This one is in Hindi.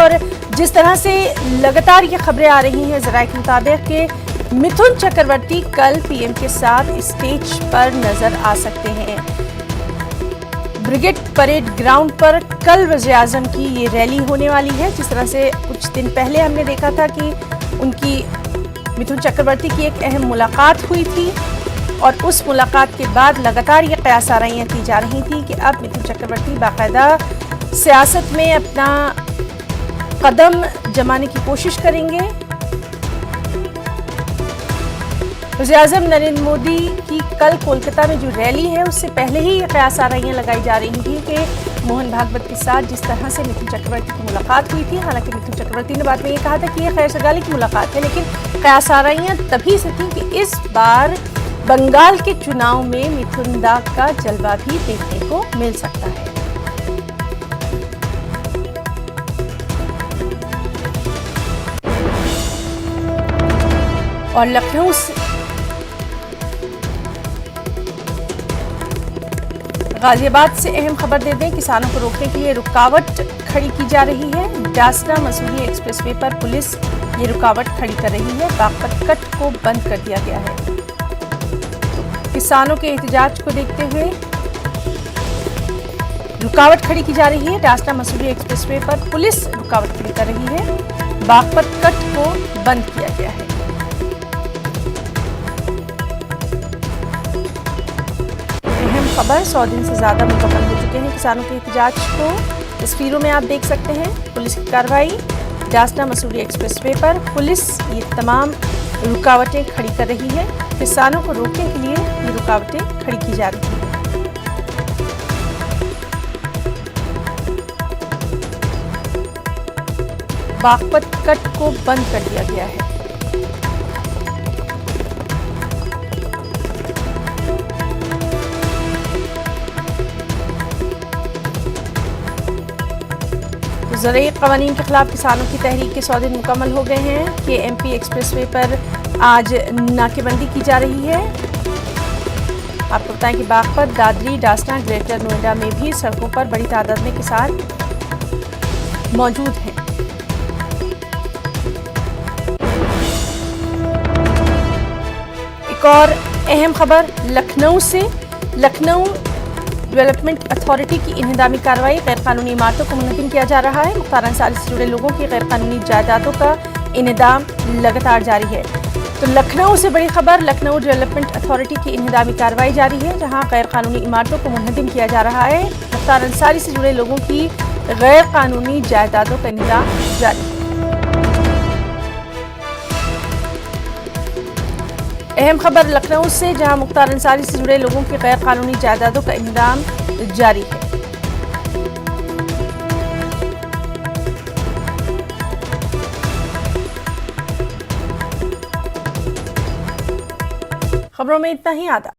और जिस तरह से लगातार ये खबरें आ रही हैं ज़राए के मुताबिक कि मिथुन चक्रवर्ती कल पीएम के साथ स्टेज पर नजर आ सकते हैं। ब्रिगेड परेड ग्राउंड पर कल वज़ीर-ए-आज़म की ये रैली होने वाली है। जिस तरह से कुछ दिन पहले हमने देखा था कि उनकी मिथुन चक्रवर्ती की एक अहम मुलाकात हुई थी और उस मुलाकात के बाद लगातार ये क़यास-आराइयाँ की जा रही थी कि अब मिथुन चक्रवर्ती बाकायदा सियासत में अपना कदम जमाने की कोशिश करेंगे। वज़ीर-ए-आज़म नरेंद्र मोदी की कल कोलकाता में जो रैली है उससे पहले ही ये क़यास-आराइयाँ लगाई जा रही थी कि मोहन भागवत के साथ जिस तरह से मिथुन चक्रवर्ती की मुलाकात हुई थी, हालांकि मिथुन चक्रवर्ती ने बाद में ये कहा था कि ये खैर-सगाली की मुलाकात है, लेकिन क़यास-आराइयाँ तभी से थी कि इस बार बंगाल के चुनाव में मिथुन दा का जलवा भी देखने को मिल सकता है। और लखनऊ से गाजियाबाद से अहम खबर दे दें, किसानों को रोकने के लिए रुकावट खड़ी की जा रही है। डासना मसूरी एक्सप्रेसवे पर पुलिस ये रुकावट खड़ी कर रही है। बागपत कट को बंद कर दिया गया है। किसानों के एहतजाज को देखते हुए रुकावट खड़ी की जा रही है। डासना मसूरी एक्सप्रेसवे पर पुलिस रुकावट खड़ी कर रही है। बागपत कट को बंद किया गया है। खबर 100 दिन से ज्यादा मुकम्मल हो चुके हैं किसानों के एहतजाज को। तस्वीरों में आप देख सकते हैं पुलिस की कार्रवाई। डासना मसूरी एक्सप्रेसवे पर पुलिस ये तमाम रुकावटें खड़ी कर रही है। किसानों को रोकने के लिए ये रुकावटें खड़ी की जा रही हैं। बागपत कट को बंद कर दिया गया है। ज़राए क़वानीन के खिलाफ किसानों की तहरीक के 100 दिन मुकम्मल हो गए हैं। KMP एक्सप्रेसवे पर आज नाकेबंदी की जा रही है। आपको बताएं कि बागपत, दादरी, डासना, ग्रेटर नोएडा में भी सड़कों पर बड़ी तादाद में किसान मौजूद हैं। एक और अहम खबर लखनऊ से। लखनऊ डेवलपमेंट अथॉरिटी की इन्हदामी कार्रवाई। गैरकानूनी इमारतों को मुनहदिम किया जा रहा है। मुख्तार अंसारी से जुड़े लोगों की गैरकानूनी जायदादों का इन्हदाम लगातार जारी है। तो लखनऊ से बड़ी खबर, लखनऊ डेवलपमेंट अथॉरिटी की इन्हदामी कार्रवाई जारी है, जहां गैरकानूनी इमारतों को मुनहदिम किया जा रहा है। मुख्तार अंसारी से जुड़े लोगों की गैरकानूनी जायदादों का इन्हदाम जारी है। अहम खबर लखनऊ से, जहां मुख्तार अंसारी से जुड़े लोगों की गैर कानूनी जायदादों का इंतजाम जारी है। खबरों में इतना ही। आदा।